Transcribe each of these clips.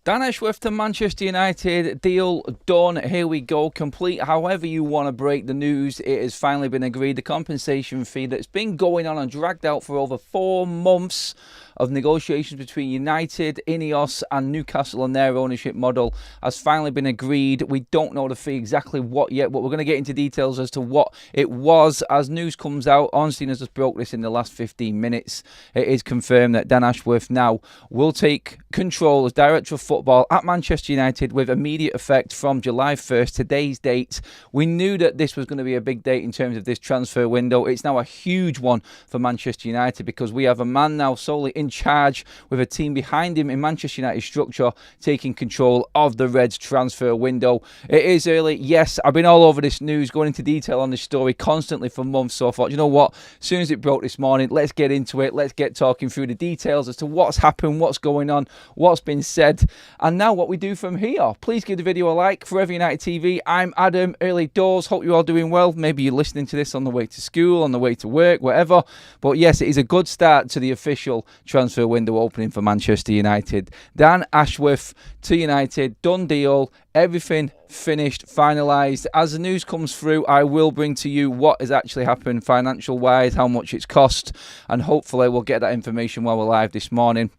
Dan Ashworth to Manchester United, deal done, here we go, complete. However you want to break the news, it has finally been agreed. The compensation fee that's been going on and dragged out for over 4 months of negotiations between United, Ineos and Newcastle and their ownership model has finally been agreed. We don't know the fee exactly what yet, but we're going to get into details as to what it was. As news comes out, Ornstein has just broke this in the last 15 minutes. It is confirmed that Dan Ashworth now will take control as Director of Football at Manchester United with immediate effect from July 1st, today's date. We knew that this was going to be a big date in terms of this transfer window. It's now a huge one for Manchester United because we have a man now solely in charge with a team behind him in Manchester United structure taking control of the Reds transfer window. It is early. Yes, I've been all over this news, going into detail on this story constantly for months. So I thought, you know what, as soon as it broke this morning, let's get into it. Let's get talking through the details as to what's happened, what's going on, what's been said, and now what we do from here. Please give the video a like. Forever United TV, I'm Adam, early doors. Hope you're all doing well. Maybe you're listening to this on the way to school, on the way to work, whatever. But yes, it is a good start to the official transfer window opening for Manchester United. Dan Ashworth to United, done deal, everything finished, finalised. As the news comes through, I will bring to you what has actually happened financial wise, how much it's cost, and hopefully we'll get that information while we're live this morning.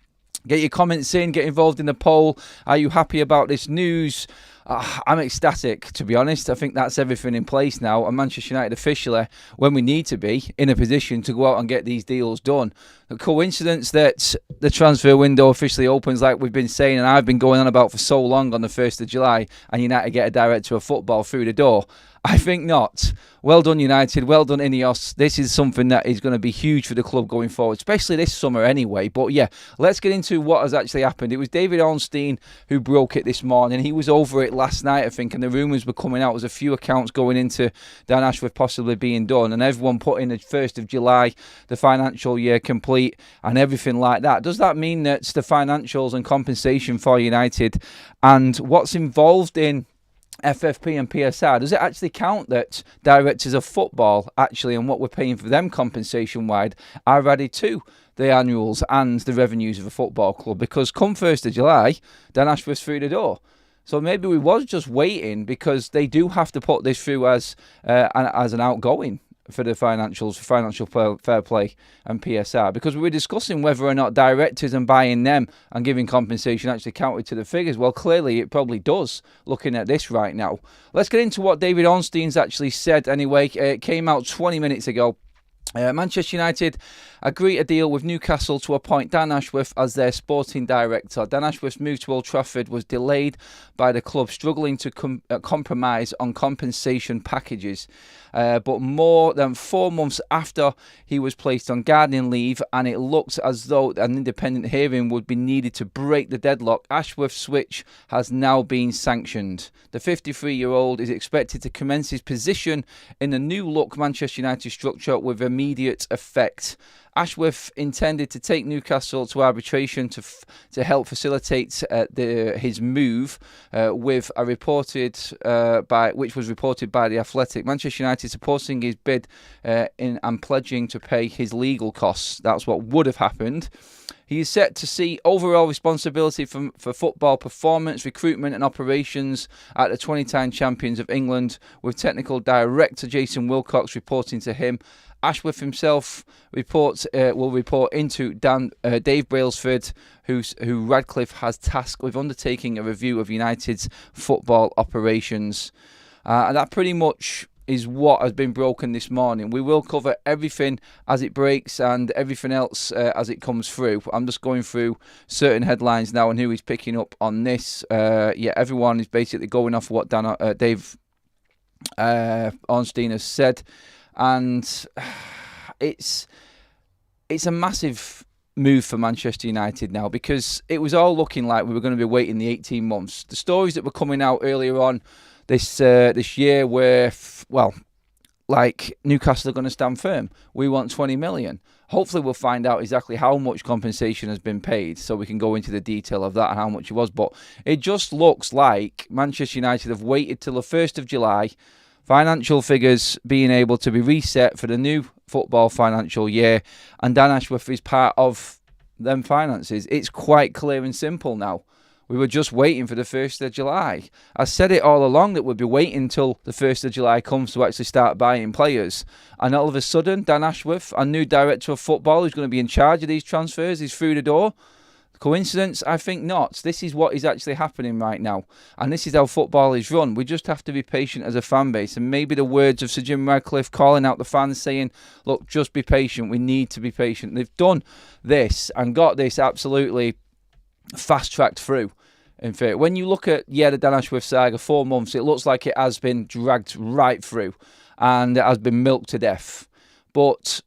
Get your comments in, get involved in the poll. Are you happy about this news? I'm ecstatic, to be honest. I think that's everything in place now. And Manchester United officially, when we need to be, in a position to go out and get these deals done. A coincidence that the transfer window officially opens, like we've been saying, and I've been going on about for so long, on the 1st of July, and United get a director of football through the door? I think not. Well done, United. Well done, Ineos. This is something that is going to be huge for the club going forward, especially this summer anyway. But yeah, let's get into what has actually happened. It was David Ornstein who broke it this morning. He was over it last night, I think, and the rumours were coming out. There was a few accounts going into Dan Ashworth possibly being done, and everyone put in the 1st of July, the financial year complete, and everything like that. Does that mean that the financials and compensation for United and what's involved in FFP and PSR, does it actually count that directors of football actually and what we're paying for them compensation wide are added to the annuals and the revenues of a football club? Because come 1st of July, Dan Ashworth's through the door. So maybe we was just waiting because they do have to put this through as an outgoing for the financials, for financial fair play and PSR, because we were discussing whether or not directors and buying them and giving compensation actually counted to the figures. Well, clearly it probably does, looking at this right now. Let's get into what David Ornstein's actually said anyway. It came out 20 minutes ago. Manchester United agree a deal with Newcastle to appoint Dan Ashworth as their sporting director. Dan Ashworth's move to Old Trafford was delayed by the club struggling to compromise on compensation packages. But more than 4 months after he was placed on gardening leave, and it looked as though an independent hearing would be needed to break the deadlock, Ashworth's switch has now been sanctioned. The 53-year-old is expected to commence his position in the new look Manchester United structure with immediate effect. Ashworth intended to take Newcastle to arbitration to help facilitate his move, which was reported by The Athletic. Manchester United supporting his bid and pledging to pay his legal costs. That's what would have happened. He is set to see overall responsibility for football performance, recruitment and operations at the 20-time champions of England, with technical director Jason Wilcox reporting to him. Ashworth himself will report into Dave Brailsford, who Radcliffe has tasked with undertaking a review of United's football operations. And that pretty much is what has been broken this morning. We will cover everything as it breaks and everything else as it comes through. I'm just going through certain headlines now and who is picking up on this. Everyone is basically going off what Dave Ornstein has said. And it's a massive move for Manchester United now, because it was all looking like we were going to be waiting the 18 months. The stories that were coming out earlier on this year were, like Newcastle are going to stand firm. We want 20 million. Hopefully we'll find out exactly how much compensation has been paid so we can go into the detail of that and how much it was. But it just looks like Manchester United have waited till the 1st of July, financial figures being able to be reset for the new football financial year, and Dan Ashworth is part of them finances. It's quite clear and simple now. We were just waiting for the 1st of July. I said it all along that we'd be waiting until the 1st of July comes to actually start buying players. And all of a sudden, Dan Ashworth, our new director of football, who's going to be in charge of these transfers, is through the door. Coincidence? I think not. This is what is actually happening right now. And this is how football is run. We just have to be patient as a fan base. And maybe the words of Sir Jim Radcliffe calling out the fans saying, look, just be patient. We need to be patient. They've done this and got this absolutely fast-tracked through. In fact, when you look at, the Dan Ashworth saga, 4 months, it looks like it has been dragged right through and it has been milked to death. But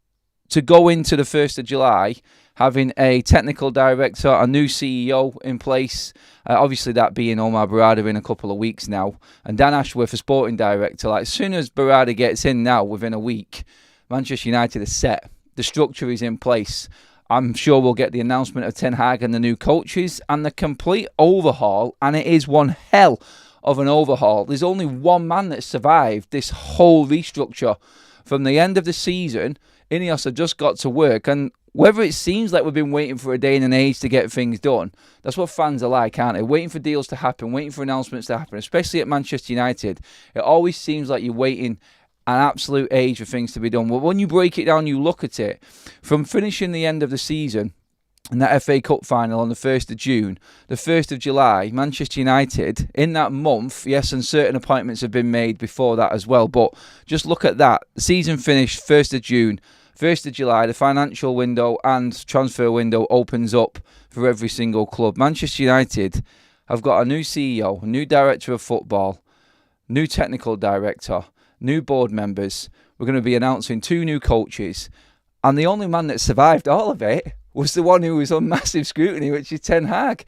to go into the 1st of July, having a technical director, a new CEO in place, obviously that being Omar Barada in a couple of weeks now, and Dan Ashworth, a sporting director, like as soon as Barada gets in now, within a week, Manchester United is set. The structure is in place. I'm sure we'll get the announcement of Ten Hag and the new coaches and the complete overhaul, and it is one hell of an overhaul. There's only one man that survived this whole restructure. From the end of the season, Ineos have just got to work, and whether it seems like we've been waiting for a day and an age to get things done, that's what fans are like, aren't they? Waiting for deals to happen, waiting for announcements to happen, especially at Manchester United. It always seems like you're waiting an absolute age for things to be done. Well, when you break it down, you look at it, from finishing the end of the season in that FA Cup final on the 1st of June, the 1st of July, Manchester United, in that month, yes, and certain appointments have been made before that as well, but just look at that. The season finished 1st of June, 1st of July, the financial window and transfer window opens up for every single club. Manchester United have got a new CEO, a new director of football, new technical director, new board members. We're going to be announcing 2 new coaches. And the only man that survived all of it was the one who was on massive scrutiny, which is Ten Hag.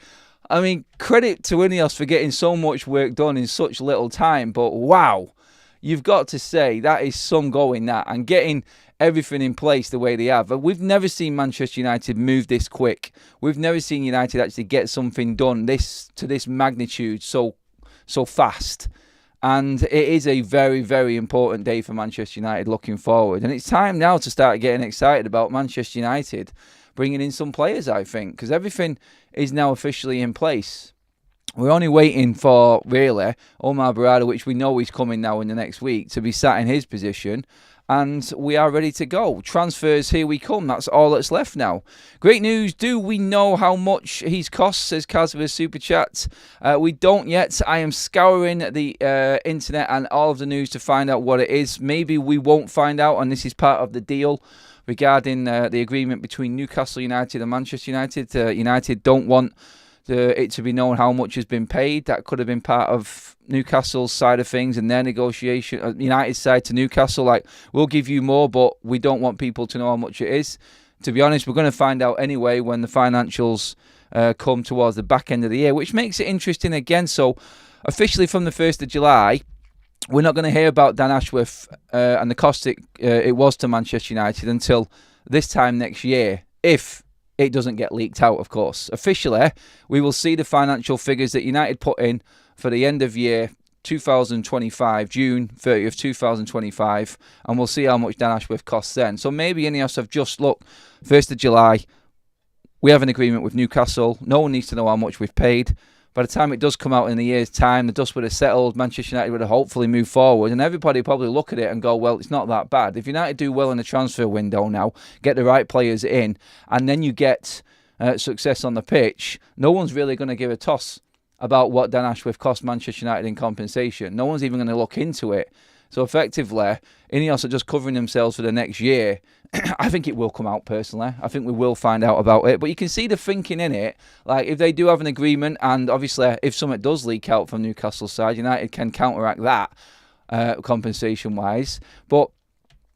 I mean, credit to Ineos for getting so much work done in such little time. But wow, you've got to say that is some going that. And getting everything in place the way they have. We've never seen Manchester United move this quick. We've never seen United actually get something done to this magnitude so fast. And it is a very, very important day for Manchester United looking forward. And it's time now to start getting excited about Manchester United bringing in some players, I think, because everything is now officially in place. We're only waiting for, really, Omar Barada, which we know is coming now in the next week, to be sat in his position. And we are ready to go. Transfers, here we come. That's all that's left now. Great news. Do we know how much he's cost, says Kaz with a super chat. We don't yet. I am scouring the internet and all of the news to find out what it is. Maybe we won't find out, and this is part of the deal regarding the agreement between Newcastle United and Manchester United. United don't want it to be known how much has been paid. That could have been part of Newcastle's side of things and their negotiation, United's side to Newcastle, like, we'll give you more, but we don't want people to know how much it is. To be honest, we're going to find out anyway when the financials come towards the back end of the year, which makes it interesting again. So, officially from the 1st of July, we're not going to hear about Dan Ashworth and the cost it was to Manchester United until this time next year, if it doesn't get leaked out, of course. Officially, we will see the financial figures that United put in for the end of year 2025, June 30th, 2025, and we'll see how much Dan Ashworth costs then. So maybe Ineos have just, look, 1st of July, we have an agreement with Newcastle. No one needs to know how much we've paid. By the time it does come out in a year's time, the dust would have settled, Manchester United would have hopefully moved forward, and everybody probably look at it and go, well, it's not that bad. If United do well in the transfer window now, get the right players in, and then you get success on the pitch, no one's really going to give a toss about what Dan Ashworth cost Manchester United in compensation. No one's even going to look into it. So effectively, Ineos are just covering themselves for the next year. I think it will come out personally. I think we will find out about it. But you can see the thinking in it. Like, if they do have an agreement, and obviously if something does leak out from Newcastle's side, United can counteract that compensation-wise. But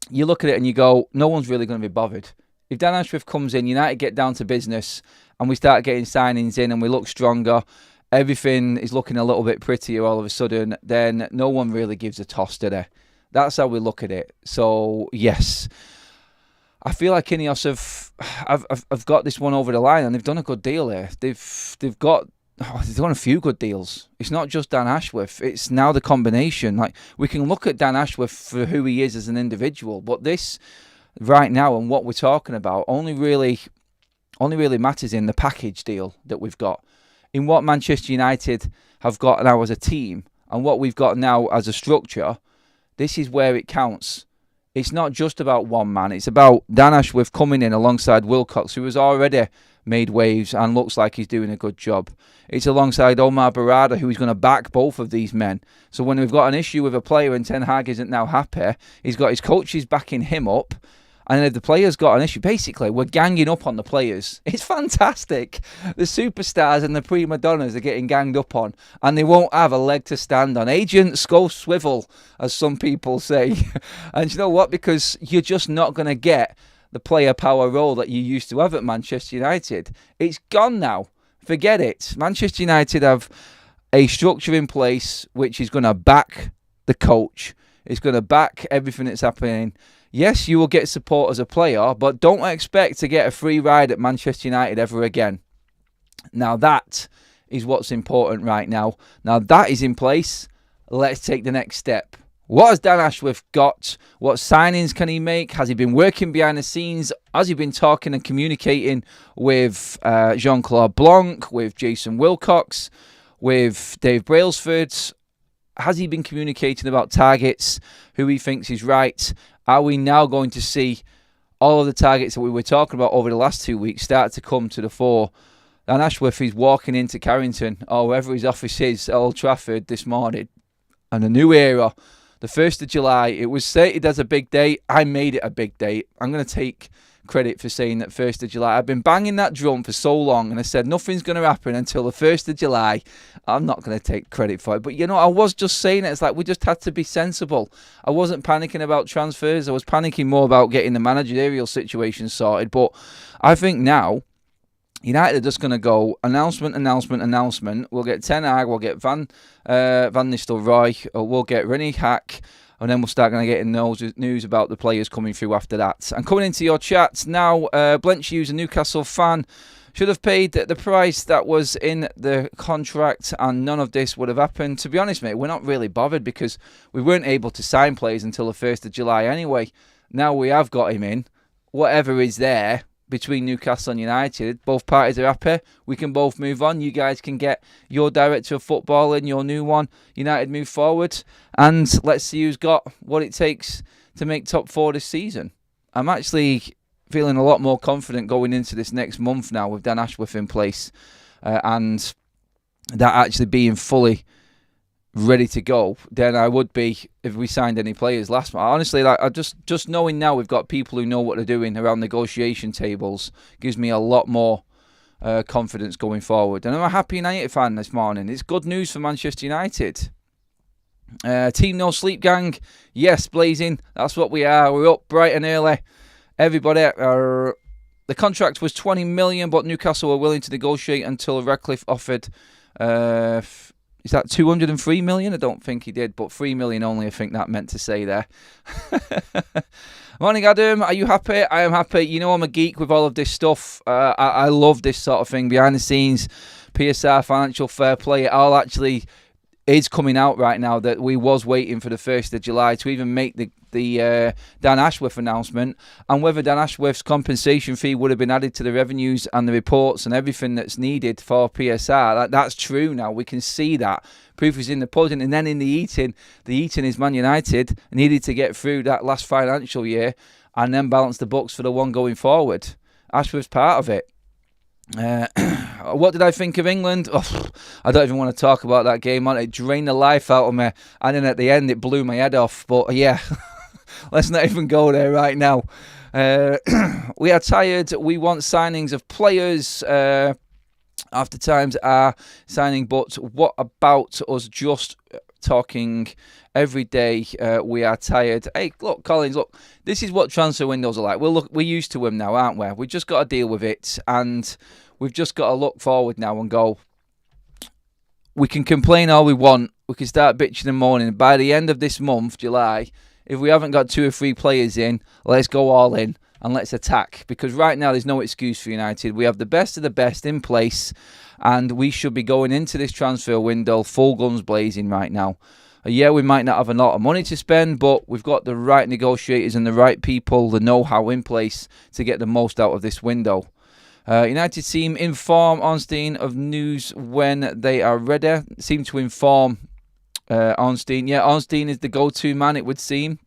you look at it and you go, no one's really going to be bothered. If Dan Ashworth comes in, United get down to business, and we start getting signings in and we look stronger, everything is looking a little bit prettier all of a sudden, then no one really gives a toss, do they? That's how we look at it. So, yes, I feel like Ineos have got this one over the line, and they've done a good deal here. They've done a few good deals. It's not just Dan Ashworth. It's now the combination. Like, we can look at Dan Ashworth for who he is as an individual, but this right now and what we're talking about only really matters in the package deal that we've got. in what Manchester United have got now as a team and what we've got now as a structure, this is where it counts. It's not just about one man. It's about Dan Ashworth coming in alongside Wilcox, who has already made waves and looks like he's doing a good job. It's alongside Omar Barada, who is going to back both of these men. So when we've got an issue with a player and Ten Hag isn't now happy, he's got his coaches backing him up. And if the players got an issue, basically, we're ganging up on the players. It's fantastic. The superstars and the prima donnas are getting ganged up on, and they won't have a leg to stand on. Agents go swivel, as some people say. And you know what? Because you're just not going to get the player power role that you used to have at Manchester United. It's gone now. Forget it. Manchester United have a structure in place which is going to back the coach. It's going to back everything that's happening. Yes, you will get support as a player, but don't expect to get a free ride at Manchester United ever again. Now that is what's important right now. Now that is in place. Let's take the next step. What has Dan Ashworth got? What signings can he make? Has he been working behind the scenes? Has he been talking and communicating with Jean-Claude Blanc, with Jason Wilcox, with Dave Brailsford? Has he been communicating about targets, who he thinks is right? Are we now going to see all of the targets that we were talking about over the last 2 weeks start to come to the fore? Dan Ashworth is walking into Carrington, or wherever his office is, at Old Trafford this morning, and a new era. The 1st of July, it was stated as a big day. I made it a big day. I'm going to take credit for saying that 1st of July. I've been banging that drum for so long, and I said nothing's going to happen until the 1st of July. I'm not going to take credit for it. But, you know, I was just saying it. It's like we just had to be sensible. I wasn't panicking about transfers. I was panicking more about getting the managerial situation sorted. But I think now United are just going to go announcement. We'll get Ten Hag, we'll get Van Nistelrooy, we'll get Rennie Hack, and then we'll start going to get news about the players coming through after that. And coming into your chats now, Blench Hughes, a Newcastle fan, should have paid the price that was in the contract, and none of this would have happened. To be honest, mate, we're not really bothered because we weren't able to sign players until the 1st of July anyway. Now we have got him in. Whatever is there between Newcastle and United, both parties are happy. We can both move on. You guys can get your director of football in, your new one. United move forward, and let's see who's got what it takes to make top 4 this season. I'm actually feeling a lot more confident going into this next month now with Dan Ashworth in place, and that actually being fully ready to go than I would be if we signed any players last month. Honestly, like, I just knowing now we've got people who know what they're doing around negotiation tables gives me a lot more confidence going forward. And I'm a happy United fan this morning. It's good news for Manchester United. Team No Sleep Gang, yes, blazing. That's what we are. We're up bright and early. Everybody, the contract was 20 million, but Newcastle were willing to negotiate until Radcliffe offered. Is that 203 million? I don't think he did, but 3 million only, I think that meant to say there. Morning, Adam. Are you happy? I am happy. You know I'm a geek with all of this stuff. I love this sort of thing. Behind the scenes, PSR, financial fair play, it all actually is coming out right now that we was waiting for the 1st of July to even make the Dan Ashworth announcement, and whether Dan Ashworth's compensation fee would have been added to the revenues and the reports and everything that's needed for PSR. That's true now. We can see that. Proof is in the pudding. And then in the eating is Man United needed to get through that last financial year and then balance the books for the one going forward. Ashworth's part of it. What did I think of England? Oh, I don't even want to talk about that game. It drained the life out of me, and then at the end it blew my head off. But yeah, let's not even go there right now. We are tired. We want signings of players. After times are signing, but what about us just talking every day? We are tired. Hey, look, Collins, look, this is what transfer windows are like. We're used to them now, aren't we? We've just got to deal with it, and we've just got to look forward now and go, we can complain all we want. We can start bitching and moaning. By the end of this month, July, if we haven't got 2 or 3 players in, let's go all in and let's attack. Because right now, there's no excuse for United. We have the best of the best in place, and we should be going into this transfer window full guns blazing right now. Yeah, we might not have a lot of money to spend, but we've got the right negotiators and the right people, the know-how in place to get the most out of this window. United team inform Ornstein of news when they are ready. Seem to inform Ornstein. Yeah, Ornstein is the go-to man, it would seem.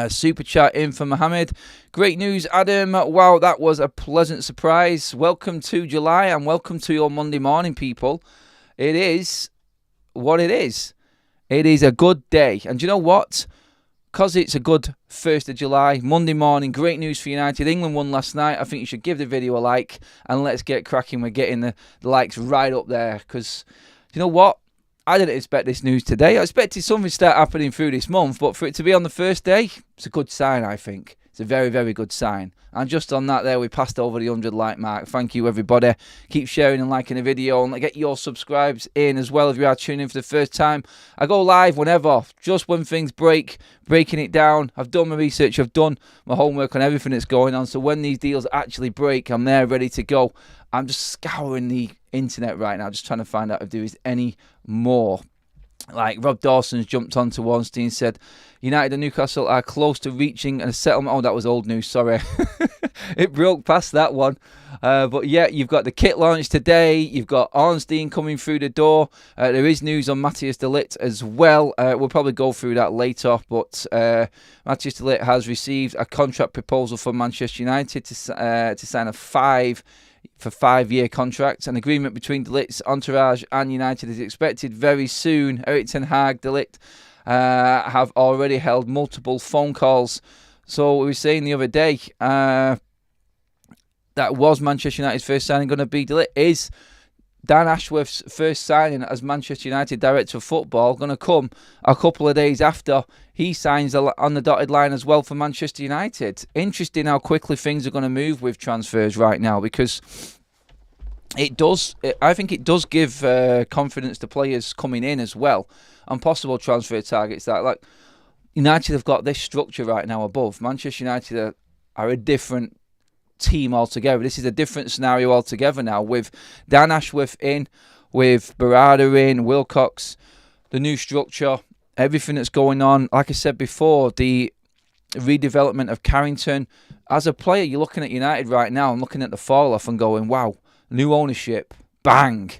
Super chat in for Mohammed. Great news, Adam. Wow, that was a pleasant surprise. Welcome to July and welcome to your Monday morning, people. It is what it is. It is a good day. And do you know what? Because it's a good 1st of July, Monday morning, great news for United. England won last night. I think you should give the video a like and let's get cracking. We're getting the likes right up there because, you know what? I didn't expect this news today. I expected something to start happening through this month, but for it to be on the first day, it's a good sign, I think. It's a very, very good sign. And just on that there, we passed over the 100 like mark. Thank you, everybody. Keep sharing and liking the video and get your subscribes in as well if you are tuning in for the first time. I go live whenever, just when things break, breaking it down. I've done my research. I've done my homework on everything that's going on. So when these deals actually break, I'm there ready to go. I'm just scouring the internet right now, just trying to find out if there is any more. Like Rob Dawson's jumped onto Ornstein and said, United and Newcastle are close to reaching a settlement. Oh, that was old news, sorry. It broke past that one. But yeah, you've got the kit launch today. You've got Ornstein coming through the door. There is news on Matthias de Ligt as well. We'll probably go through that later. But Matthias de Ligt has received a contract proposal from Manchester United to sign a 5-year contract. An agreement between De Ligt's entourage and United is expected very soon. Erik ten Hag, De Ligt have already held multiple phone calls. So we were saying the other day that was Manchester United's first signing going to be De Ligt. Is Dan Ashworth's first signing as Manchester United Director of Football going to come a couple of days after he signs on the dotted line as well for Manchester United? Interesting how quickly things are going to move with transfers right now, because I think it does give confidence to players coming in as well, and possible transfer targets. That, like, United have got this structure right now above. Manchester United are a different team altogether. This is a different scenario altogether now, with Dan Ashworth in, with Barada in, Wilcox, the new structure, everything that's going on. Like I said before, the redevelopment of Carrington. As a player, you're looking at United right now and looking at the fall off and going, wow, new ownership, bang.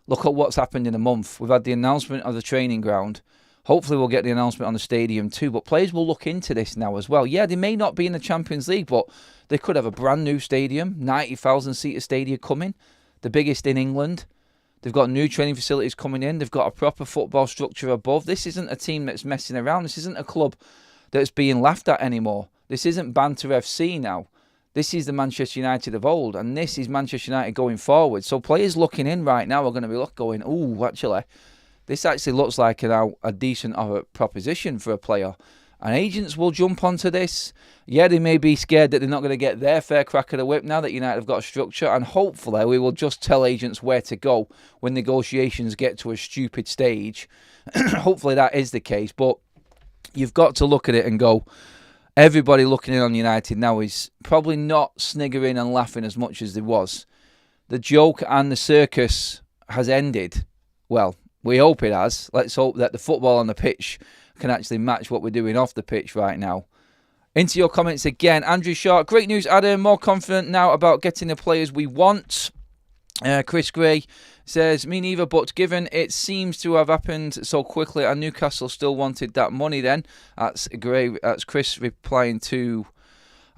Look at what's happened in a month. We've had the announcement of the training ground. Hopefully we'll get the announcement on the stadium too. But players will look into this now as well. Yeah, they may not be in the Champions League, but they could have a brand new stadium, 90,000-seater stadium coming, the biggest in England. They've got new training facilities coming in. They've got a proper football structure above. This isn't a team that's messing around. This isn't a club that's being laughed at anymore. This isn't Banter FC now. This is the Manchester United of old, and this is Manchester United going forward. So players looking in right now are going to be going, ooh, actually, this actually looks like a decent proposition for a player. And agents will jump onto this. Yeah, they may be scared that they're not going to get their fair crack of the whip now that United have got a structure. And hopefully we will just tell agents where to go when negotiations get to a stupid stage. Hopefully that is the case. But you've got to look at it and go, everybody looking in on United now is probably not sniggering and laughing as much as there was. The joke and the circus has ended. Well, we hope it has. Let's hope that the football on the pitch can actually match what we're doing off the pitch right now. Into your comments again. Andrew Short, great news, Adam. More confident now about getting the players we want. Chris Gray says, me neither, but given it seems to have happened so quickly and Newcastle still wanted that money then. That's Gray. That's Chris replying to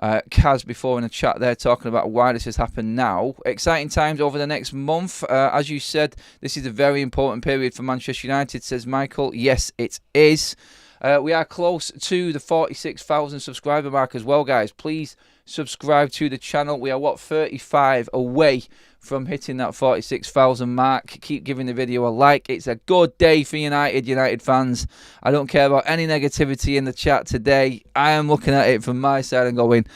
Kaz before in the chat there, talking about why this has happened now. Exciting times over the next month. As you said, this is a very important period for Manchester United, says Michael. Yes, it is. We are close to the 46,000 subscriber mark as well, guys. Please subscribe to the channel. We are, 35 away from hitting that 46,000 mark. Keep giving the video a like. It's a good day for United fans. I don't care about any negativity in the chat today. I am looking at it from my side and going,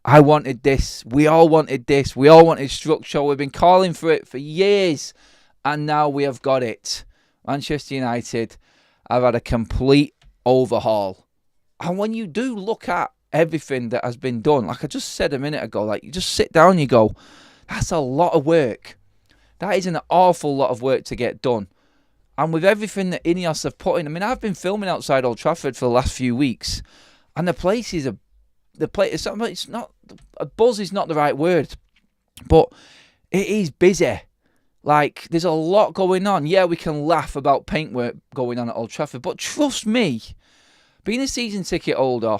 I wanted this. We all wanted this. We all wanted structure. We've been calling for it for years, and now we have got it. Manchester United have had a complete overhaul. And when you do look at everything that has been done, like I just said a minute ago, like you just sit down and you go, that's a lot of work. That is an awful lot of work to get done. And with everything that Ineos have put in, I mean, I've been filming outside Old Trafford for the last few weeks, and the place is it's not, a buzz is not the right word, but it is busy. Like, there's a lot going on. Yeah, we can laugh about paintwork going on at Old Trafford, but trust me, being a season ticket holder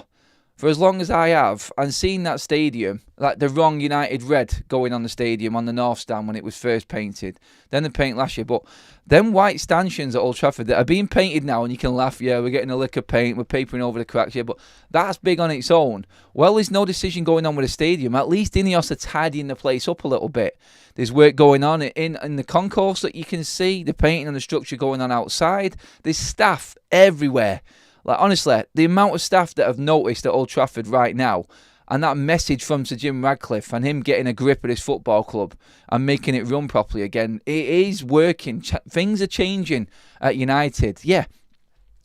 for as long as I have, and seeing that stadium, like the wrong United red going on the stadium on the North Stand when it was first painted, then the paint last year, but them white stanchions at Old Trafford that are being painted now, and you can laugh, yeah, we're getting a lick of paint, we're papering over the cracks, yeah, but that's big on its own. Well, there's no decision going on with the stadium. At least Ineos are tidying the place up a little bit. There's work going on in the concourse that you can see, the painting and the structure going on outside. There's staff everywhere. Like, honestly, the amount of staff that have noticed at Old Trafford right now, and that message from Sir Jim Radcliffe and him getting a grip of this football club and making it run properly again, it is working. Things are changing at United. Yeah,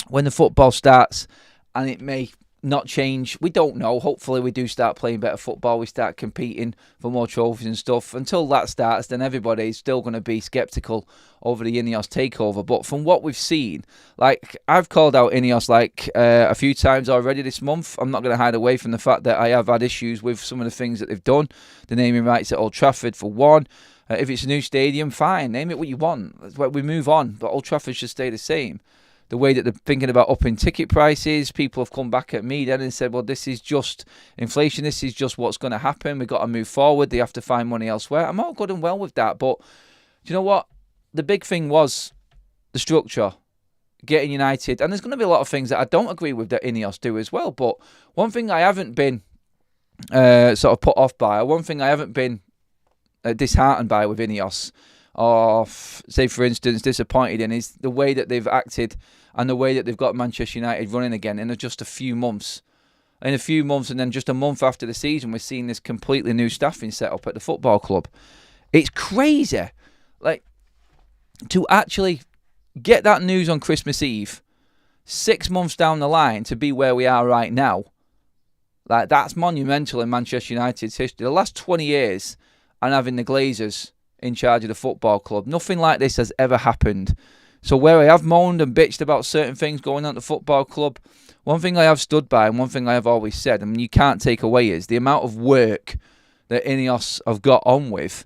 when the football starts, and it may not change, we don't know. Hopefully we do start playing better football, we start competing for more trophies and stuff. Until that starts, then everybody's still going to be sceptical over the Ineos takeover. But from what we've seen, like, I've called out Ineos like a few times already this month. I'm not going to hide away from the fact that I have had issues with some of the things that they've done. The naming rights at Old Trafford, for one. If it's a new stadium, fine, name it what you want. We move on, but Old Trafford should stay the same. The way that they're thinking about upping ticket prices, people have come back at me then and said, well, this is just inflation, this is just what's going to happen, we've got to move forward, they have to find money elsewhere. I'm all good and well with that, but do you know what? The big thing was the structure, getting United, and there's going to be a lot of things that I don't agree with that Ineos do as well, but one thing I haven't been sort of put off by, or one thing I haven't been disheartened by with Ineos, or say for instance disappointed in, is the way that they've acted and the way that they've got Manchester United running again in just a few months. In a few months, and then just a month after the season, we're seeing this completely new staffing set up at the football club. It's crazy. Like, to actually get that news on Christmas Eve, 6 months down the line, to be where we are right now, like, that's monumental in Manchester United's history. The last 20 years, and having the Glazers in charge of the football club, nothing like this has ever happened. So where I have moaned and bitched about certain things going on at the football club, one thing I have stood by and one thing I have always said, and you can't take away, is the amount of work that Ineos have got on with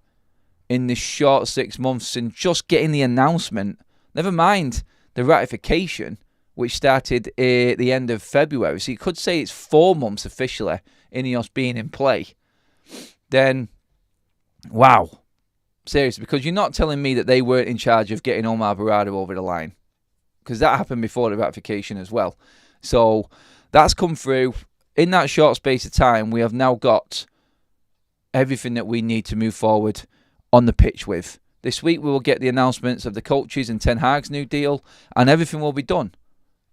in this short 6 months, and just getting the announcement, never mind the ratification, which started at the end of February. So you could say it's 4 months officially, Ineos being in play. Then, wow. Seriously, because you're not telling me that they weren't in charge of getting Omar Barada over the line, because that happened before the ratification as well. So that's come through. In that short space of time, we have now got everything that we need to move forward on the pitch with. This week we will get the announcements of the coaches and Ten Hag's new deal, and everything will be done.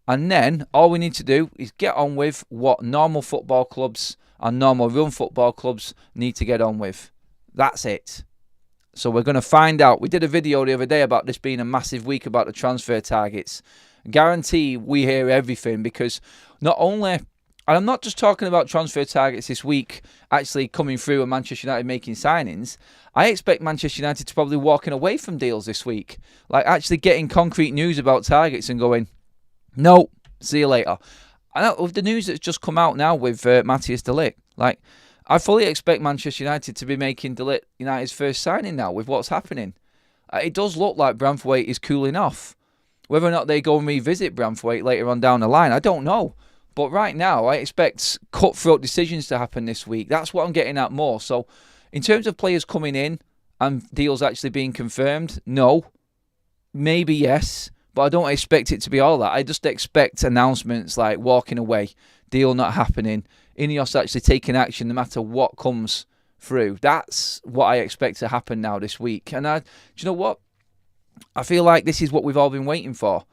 And then all we need to do is get on with what normal football clubs and normal run football clubs need to get on with. That's it. So we're going to find out. We did a video the other day about this being a massive week about the transfer targets. Guarantee we hear everything, because not only, and I'm not just talking about transfer targets this week actually coming through and Manchester United making signings. I expect Manchester United to probably walking away from deals this week. Like, actually getting concrete news about targets and going, no, see you later. And with the news that's just come out now with Matthias de Ligt, like, I fully expect Manchester United to be making de Ligt United's first signing now with what's happening. It does look like Branthwaite is cooling off. Whether or not they go and revisit Branthwaite later on down the line, I don't know. But right now, I expect cutthroat decisions to happen this week. That's what I'm getting at more. So, in terms of players coming in and deals actually being confirmed, no. Maybe yes. But I don't expect it to be all that. I just expect announcements like walking away, deal not happening, Ineos actually taking action no matter what comes through. That's what I expect to happen now this week. And do you know what? I feel like this is what we've all been waiting for.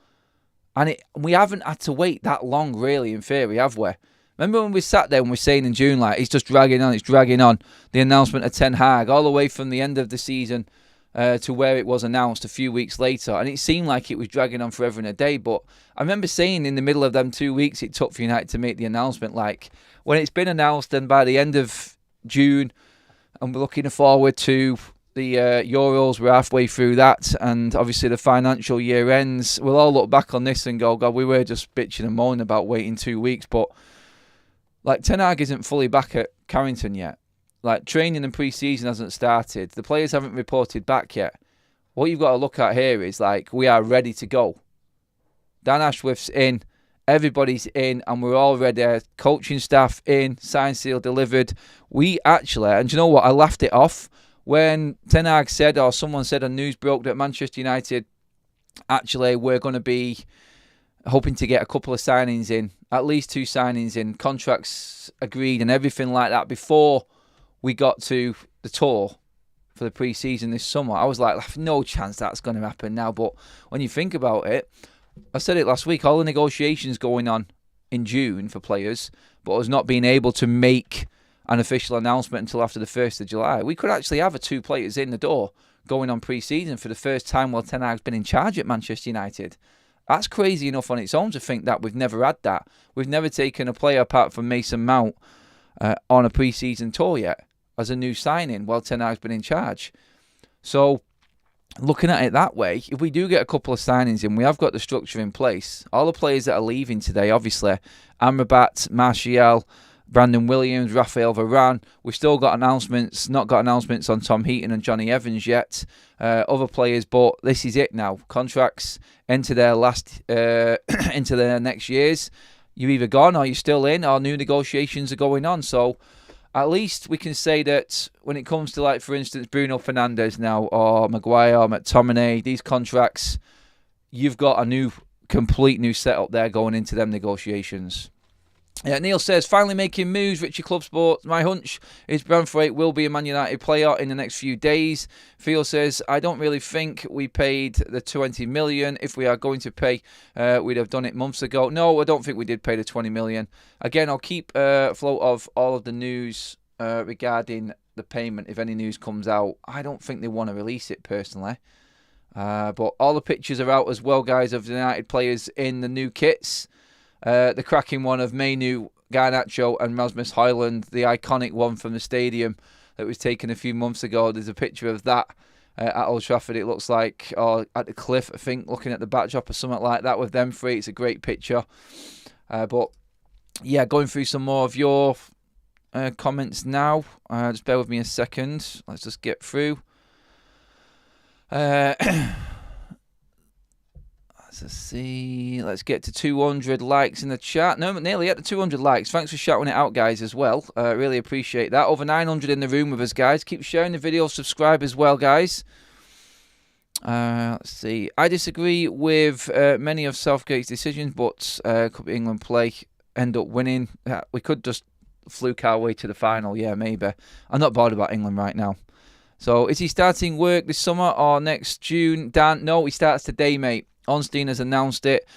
And we haven't had to wait that long, really, in theory, have we? Remember when we sat there and we were saying in June, like, it's just dragging on, it's dragging on. The announcement of Ten Hag, all the way from the end of the season to where it was announced a few weeks later. And it seemed like it was dragging on forever and a day. But I remember saying in the middle of them 2 weeks it took for United to make the announcement, like, when it's been announced, and by the end of June, and we're looking forward to the Euros, we're halfway through that, and obviously the financial year ends, we'll all look back on this and go, God, we were just bitching and moaning about waiting 2 weeks. But, like, Ten Hag isn't fully back at Carrington yet. Like, training and pre-season hasn't started. The players haven't reported back yet. What you've got to look at here is, like, we are ready to go. Dan Ashworth's in. Everybody's in, and we're all ready. Coaching staff in. Signed, sealed, delivered. We actually, and do you know what? I laughed it off when Ten Hag said, or someone said on news broke, that Manchester United, actually, we're going to be hoping to get a couple of signings in. At least 2 signings in. Contracts agreed and everything like that before we got to the tour for the pre-season this summer. I was like, no chance that's going to happen now. But when you think about it, I said it last week, all the negotiations going on in June for players, but us not being able to make an official announcement until after the 1st of July. We could actually have 2 players in the door going on pre-season for the first time while Ten Hag's been in charge at Manchester United. That's crazy enough on its own to think that. We've never had that. We've never taken a player apart from Mason Mount on a pre-season tour yet as a new signing while Ten Hag's been in charge. So, looking at it that way, if we do get a couple of signings in, we have got the structure in place. All the players that are leaving today, obviously, Amrabat, Martial, Brandon Williams, Raphael Varane. We've still got announcements, not got announcements on Tom Heaton and Johnny Evans yet. Other players, but this is it now. Contracts into their into their next years. You're either gone or you're still in, or new negotiations are going on. So at least we can say that when it comes to, like, for instance, Bruno Fernandes now, or Maguire, or McTominay, these contracts, you've got a complete new setup there going into them negotiations. Yeah, Neil says, finally making moves, Richie Club Sports. My hunch is Branthwaite will be a Man United player in the next few days. Theo says, I don't really think we paid the 20 million. If we are going to pay, we'd have done it months ago. No, I don't think we did pay the 20 million. Again, I'll keep float of all of the news regarding the payment if any news comes out. I don't think they want to release it personally. But all the pictures are out as well, guys, of the United players in the new kits. The cracking one of Mainu, Garnacho and Rasmus Højlund, the iconic one from the stadium that was taken a few months ago. There's a picture of that at Old Trafford, it looks like, or at the cliff, I think, looking at the backdrop or something like that with them three. It's a great picture. But, yeah, going through some more of your comments now. Just bear with me a second. Let's just get through. Let's see. Let's get to 200 likes in the chat. No, nearly at the 200 likes. Thanks for shouting it out, guys, as well. Really appreciate that. Over 900 in the room with us, guys. Keep sharing the video. Subscribe as well, guys. Let's see. I disagree with many of Southgate's decisions, but could England play, end up winning? We could just fluke our way to the final. Yeah, maybe. I'm not bothered about England right now. So, is he starting work this summer or next June? Dan, no, he starts today, mate. Ornstein has announced it.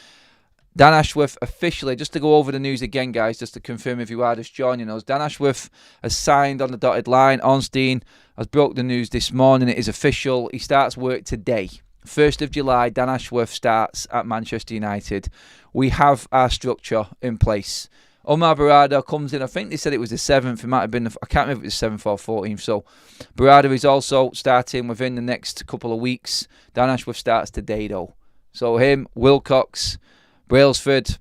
Dan Ashworth officially, just to go over the news again, guys, just to confirm if you are just joining us, Dan Ashworth has signed on the dotted line. Ornstein has broke the news this morning. It is official. He starts work today. 1st of July, Dan Ashworth starts at Manchester United. We have our structure in place. Omar Barada comes in, I think they said it was the 7th. It might have been, I can't remember if it was 7th or 14th. So Barada is also starting within the next couple of weeks. Dan Ashworth starts today, though. So him, Wilcox, Brailsford,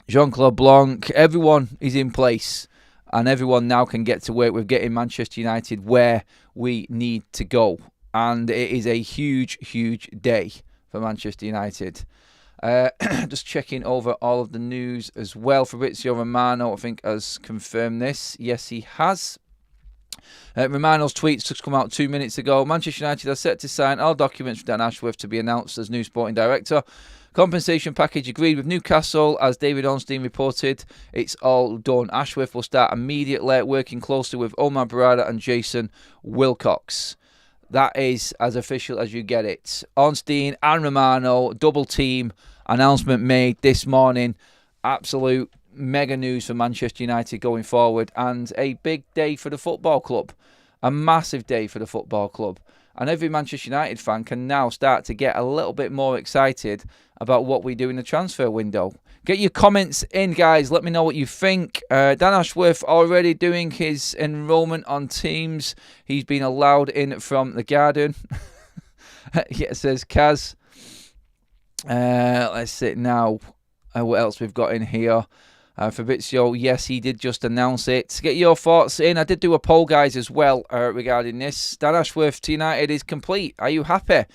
Jean-Claude Blanc, everyone is in place. And everyone now can get to work with getting Manchester United where we need to go. And it is a huge, huge day for Manchester United. Just checking over all of the news as well. Fabrizio Romano, I think, has confirmed this. Yes, he has. Romano's tweets just come out 2 minutes ago. Manchester United are set to sign all documents for Dan Ashworth to be announced as new sporting director. Compensation package agreed with Newcastle. As David Ornstein reported, it's all done. Ashworth will start immediately, working closely with Omar Barada and Jason Wilcox. That is as official as you get it. Ornstein and Romano, double team, announcement made this morning. Absolute mega news for Manchester United going forward, and a big day for the football club. A massive day for the football club. And every Manchester United fan can now start to get a little bit more excited about what we do in the transfer window. Get your comments in, guys. Let me know what you think. Dan Ashworth already doing his enrolment on Teams. He's been allowed in from the garden. Yeah, it says Kaz. Let's see now what else we've got in here. Fabrizio, yes, he did just announce it. Get your thoughts in. I did do a poll, guys, as well regarding this. Dan Ashworth to United is complete. Are you happy?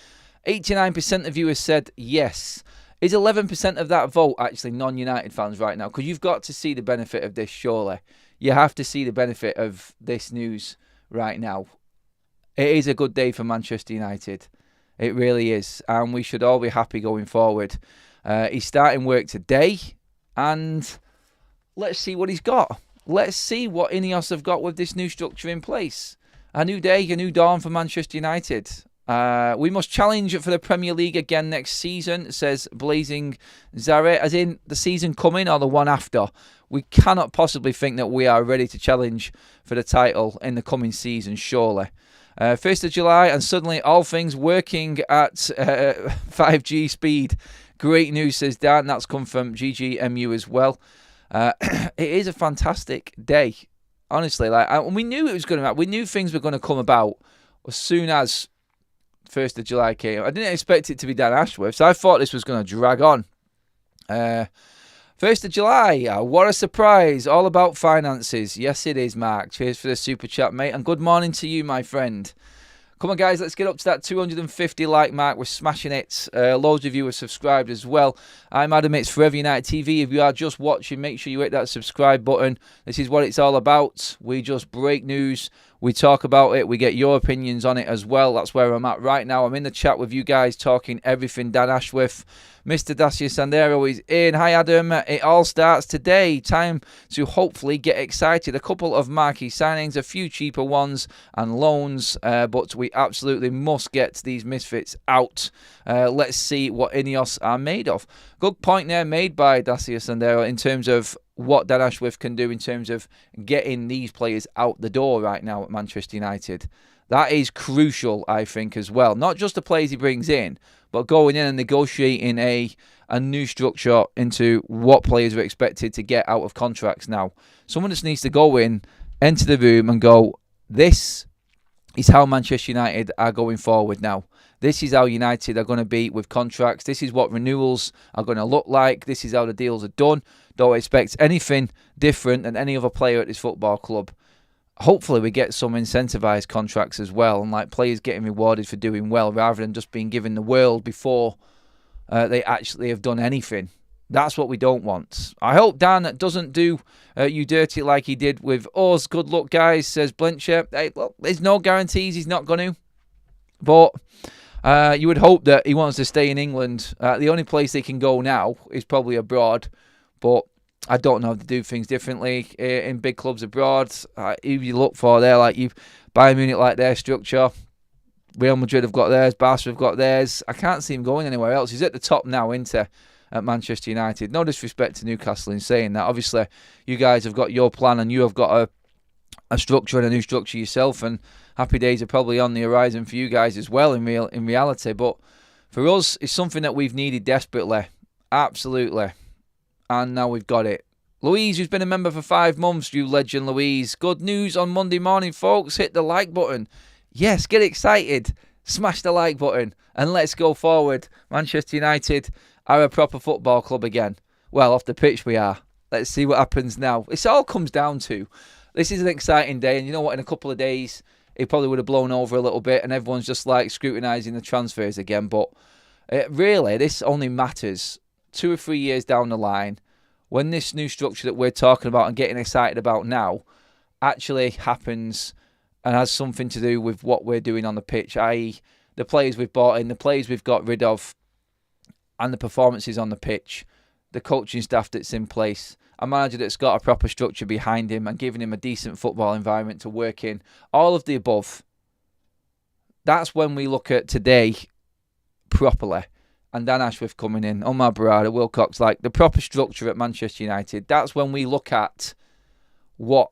89% of viewers said yes. Is 11% of that vote actually non-United fans right now? Because you've got to see the benefit of this, surely. You have to see the benefit of this news right now. It is a good day for Manchester United. It really is. And we should all be happy going forward. He's starting work today. And let's see what he's got. Let's see what Ineos have got with this new structure in place. A new day, a new dawn for Manchester United. We must challenge for the Premier League again next season, says Blazing Zare. As in the season coming or the one after. We cannot possibly think that we are ready to challenge for the title in the coming season, surely. 1st of July, and suddenly all things working at 5G speed. Great news, says Dan. That's come from GGMU as well. It is a fantastic day, honestly. We knew it was going to happen. We knew things were going to come about as soon as 1st of July came. I didn't expect it to be Dan Ashworth, so I thought this was going to drag on. 1st of July, what a surprise. All about finances. Yes, it is, Mark. Cheers for the super chat, mate. And good morning to you, my friend. Come on, guys, let's get up to that 250 like mark. We're smashing it. Loads of you have subscribed as well. I'm Adam, it's Forever United TV. If you are just watching, make sure you hit that subscribe button. This is what it's all about. We just break news. We talk about it. We get your opinions on it as well. That's where I'm at right now. I'm in the chat with you guys talking everything Dan Ashworth. Mr. Dacia Sandero is in. Hi, Adam. It all starts today. Time to hopefully get excited. A couple of marquee signings, a few cheaper ones and loans. But we absolutely must get these misfits out. Let's see what Ineos are made of. Good point there made by Dacia Sandero in terms of what Dan Ashworth can do in terms of getting these players out the door right now at Manchester United. That is crucial, I think, as well. Not just the players he brings in, but going in and negotiating a new structure into what players are expected to get out of contracts now. Someone just needs to go in, enter the room and go, this is how Manchester United are going forward now. This is how United are going to be with contracts. This is what renewals are going to look like. This is how the deals are done. Don't expect anything different than any other player at this football club. Hopefully we get some incentivised contracts as well, and like players getting rewarded for doing well rather than just being given the world before they actually have done anything. That's what we don't want. I hope Dan doesn't do you dirty like he did with us. Good luck, guys, says Blencher. Hey, look, there's no guarantees he's not going to. But you would hope that he wants to stay in England. The only place they can go now is probably abroad. But I don't know how to do things differently in big clubs abroad. Who you look for there, like you, Bayern Munich, like their structure. Real Madrid have got theirs. Barca have got theirs. I can't see him going anywhere else. He's at the top now, isn't he, at Manchester United? No disrespect to Newcastle in saying that. Obviously, you guys have got your plan and you have got a structure and a new structure yourself. And happy days are probably on the horizon for you guys as well in reality. But for us, it's something that we've needed desperately. Absolutely. And now we've got it. Louise, who's been a member for 5 months, you legend, Louise. Good news on Monday morning, folks. Hit the like button. Yes, get excited. Smash the like button. And let's go forward. Manchester United are a proper football club again. Well, off the pitch we are. Let's see what happens now. This all comes down to, this is an exciting day. And you know what? In a couple of days, it probably would have blown over a little bit. And everyone's just like scrutinising the transfers again. But really, this only matters 2 or 3 years down the line, when this new structure that we're talking about and getting excited about now actually happens and has something to do with what we're doing on the pitch, i.e. the players we've bought in, the players we've got rid of, and the performances on the pitch, the coaching staff that's in place, a manager that's got a proper structure behind him and giving him a decent football environment to work in, all of the above. That's when we look at today properly. And Dan Ashworth coming in, Omar Barada, Wilcox, like the proper structure at Manchester United. That's when we look at what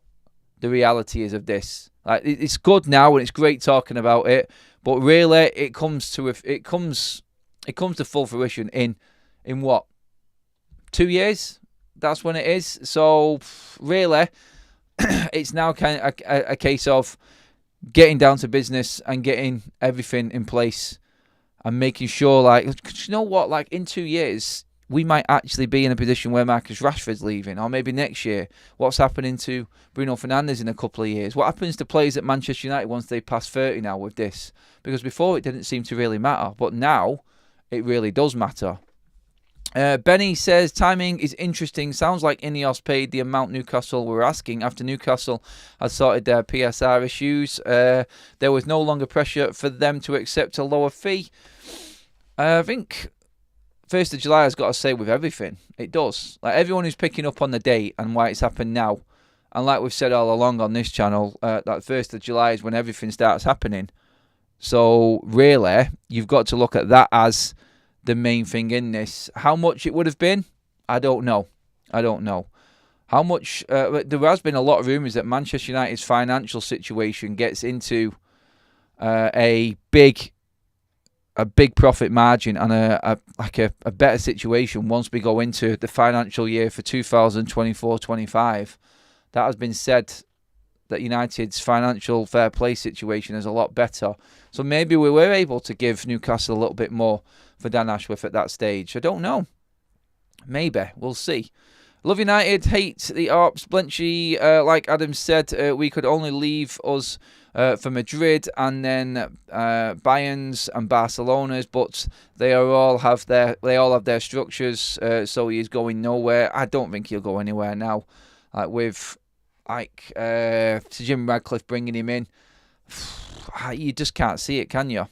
the reality is of this. Like, it's good now and it's great talking about it, but really it comes to full fruition in what, 2 years? That's when it is. So really, it's now kind of a case of getting down to business and getting everything in place. And making sure, like, you know what, like in 2 years, we might actually be in a position where Marcus Rashford's leaving, or maybe next year. What's happening to Bruno Fernandes in a couple of years? What happens to players at Manchester United once they pass 30 now with this? Because before it didn't seem to really matter, but now it really does matter. Benny says, timing is interesting. Sounds like Ineos paid the amount Newcastle were asking after Newcastle had sorted their PSR issues. There was no longer pressure for them to accept a lower fee. I think 1st of July has got to say with everything. It does. Like, everyone who's picking up on the date and why it's happened now, and like we've said all along on this channel, that 1st of July is when everything starts happening. So really, you've got to look at that as the main thing in this. How much it would have been, I don't know. How much, there has been a lot of rumours that Manchester United's financial situation gets into a big profit margin and a better situation once we go into the financial year for 2024-25. That has been said, that United's financial fair play situation is a lot better. So maybe we were able to give Newcastle a little bit more for Dan Ashworth at that stage. I don't know. Maybe. We'll see. Love United, hate the Arps. Blenchy, like Adam said, we could only leave us for Madrid and then Bayern's and Barcelona's, but they all have their structures, so he is going nowhere. I don't think he'll go anywhere now. With Sir Jim Radcliffe bringing him in, you just can't see it, can you?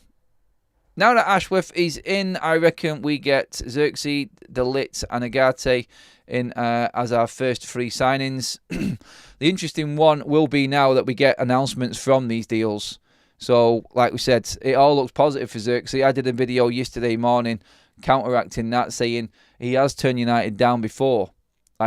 Now that Ashworth is in, I reckon we get Xerxes, De Ligt and Agate in as our first three signings. The interesting one will be now that we get announcements from these deals. So, like we said, it all looks positive for Xerxes. I did a video yesterday morning counteracting that, saying he has turned United down before.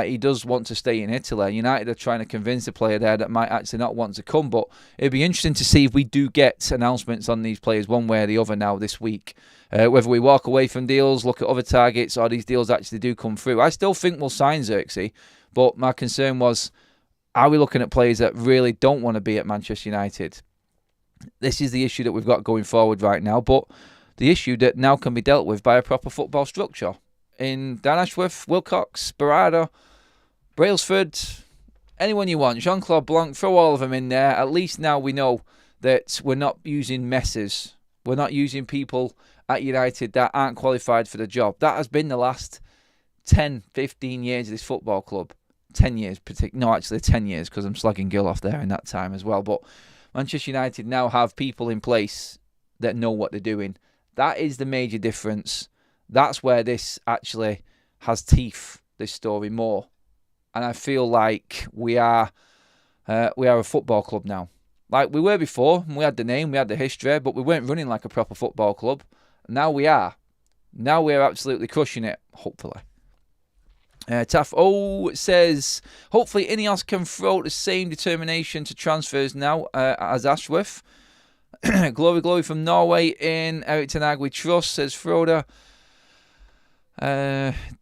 He does want to stay in Italy. United are trying to convince a player there that might actually not want to come. But it'd be interesting to see if we do get announcements on these players one way or the other now this week. Whether we walk away from deals, look at other targets, or these deals actually do come through. I still think we'll sign Xerxes. But my concern was, are we looking at players that really don't want to be at Manchester United? This is the issue that we've got going forward right now. But the issue that now can be dealt with by a proper football structure. In Dan Ashworth, Wilcox, Barada, Brailsford, anyone you want, Jean-Claude Blanc, throw all of them in there. At least now we know that we're not using messes. We're not using people at United that aren't qualified for the job. That has been the last 10, 15 years of this football club. 10 years, no, actually 10 years, because I'm slagging Gill off there in that time as well. But Manchester United now have people in place that know what they're doing. That is the major difference. That's where this actually has teeth, this story, more. And I feel like we are a football club now. Like we were before, and we had the name, we had the history, but we weren't running like a proper football club. Now we are. Now we're absolutely crushing it, hopefully. Taff O says, hopefully Ineos can throw the same determination to transfers now as Ashworth. Glory from Norway in Eric Ten Hag we trust, says Froda. DJ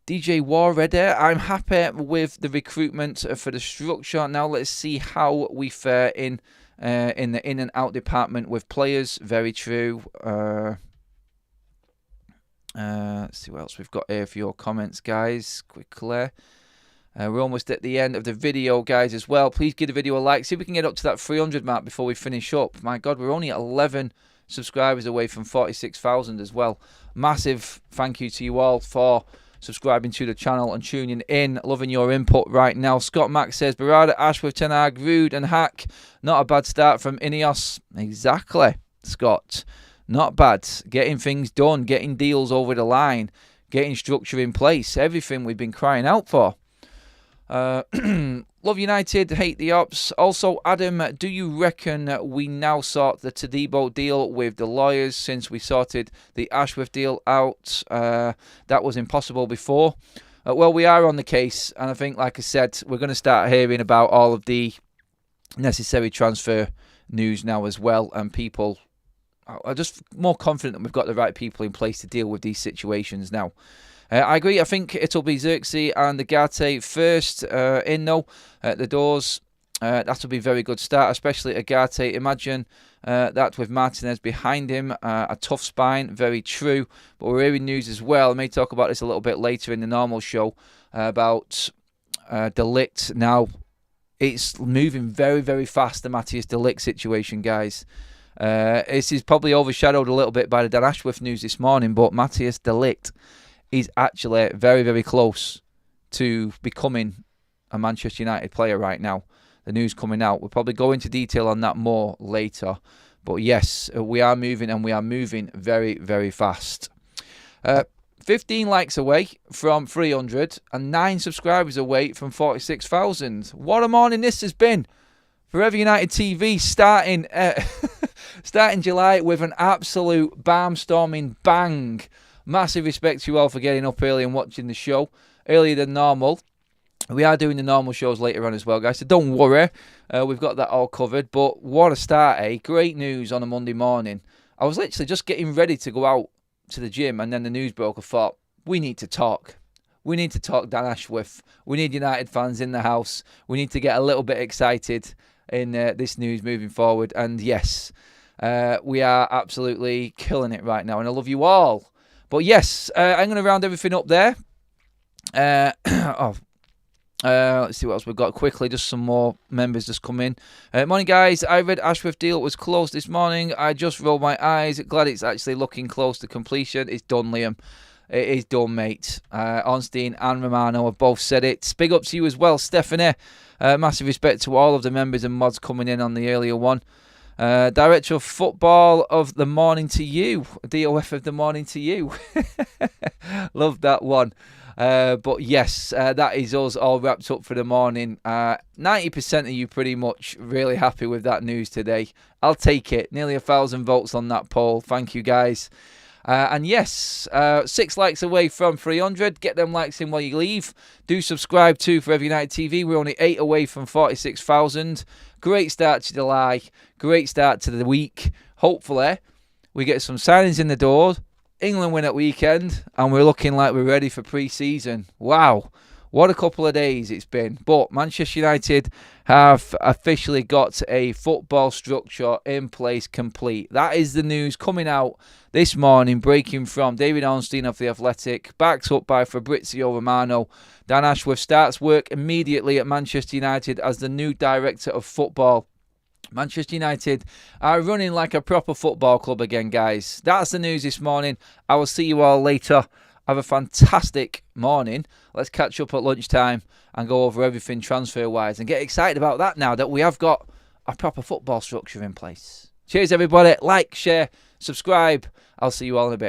Warredder, I'm happy with the recruitment for the structure. Now let's see how we fare in the in and out department with players. Very true. Let's see what else we've got here for your comments, guys. Quickly. We're almost at the end of the video, guys, as well. Please give the video a like. See if we can get up to that 300 mark before we finish up. My God, we're only at 11 subscribers away from 46,000 as well. Massive thank you to you all for subscribing to the channel and tuning in. Loving your input right now. Scott Mack says, Barada, Ashworth, Ten Hag, Rude and Hack. Not a bad start from Ineos. Exactly, Scott. Not bad. Getting things done. Getting deals over the line. Getting structure in place. Everything we've been crying out for. Love United, hate the Ops. Also, Adam, do you reckon we now sort the Todibo deal with the lawyers since we sorted the Ashworth deal out? That was impossible before. Well, we are on the case, and I think, like I said, we're going to start hearing about all of the necessary transfer news now as well, and people are just more confident that we've got the right people in place to deal with these situations now. I agree. I think it'll be Xerxes and Agate first in, though, at the doors. That'll be a very good start, especially Agate. Imagine That's with Martinez behind him. A tough spine, very true. But we're hearing news as well. I may talk about this a little bit later in the normal show about De Ligt. Now, it's moving very, very fast, the Matthias De Ligt situation, guys. This is probably overshadowed a little bit by the Dan Ashworth news this morning, but Matthias De Ligt is actually very, very close to becoming a Manchester United player right now. The news coming out. We'll probably go into detail on that more later. But yes, we are moving, and we are moving very, very fast. 15 likes away from 300 and 9 subscribers away from 46,000. What a morning this has been. Forever United TV starting July with an absolute barnstorming bang. Massive respect to you all for getting up early and watching the show earlier than normal. We are doing the normal shows later on as well, guys, so don't worry. We've got that all covered. But what a start, eh? Great news on a Monday morning. I was literally just getting ready to go out to the gym, and then the news broke. I thought, we need to talk. We need to talk Dan Ashworth. We need United fans in the house. We need to get a little bit excited in this news moving forward. And yes, we are absolutely killing it right now, and I love you all. But yes, I'm going to round everything up there. Let's see what else we've got quickly. Just some more members just come in. Morning, guys. I read Ashworth deal was close this morning. I just rolled my eyes. Glad it's actually looking close to completion. It's done, Liam. It is done, mate. Ornstein and Romano have both said it. Big up to you as well, Stephanie. Massive respect to all of the members and mods coming in on the earlier one. Director of Football of the morning to you. DOF of the morning to you. Love that one. But yes, that is us all wrapped up for the morning. 90% of you pretty much really happy with that news today. I'll take it. Nearly 1,000 votes on that poll. Thank you, guys. And yes, 6 likes away from 300. Get them likes in while you leave. Do subscribe to Forever United TV. We're only 8 away from 46,000. Great start to July. Great start to the week. Hopefully, we get some signings in the door. England win at weekend, and we're looking like we're ready for pre-season. Wow, what a couple of days it's been. But Manchester United have officially got a football structure in place complete. That is the news coming out this morning, breaking from David Ornstein of The Athletic, backed up by Fabrizio Romano. Dan Ashworth starts work immediately at Manchester United as the new director of football. Manchester United are running like a proper football club again, guys. That's the news this morning. I will see you all later. Have a fantastic morning. Let's catch up at lunchtime and go over everything transfer-wise and get excited about that now that we have got a proper football structure in place. Cheers, everybody. Like, share, subscribe. I'll see you all in a bit.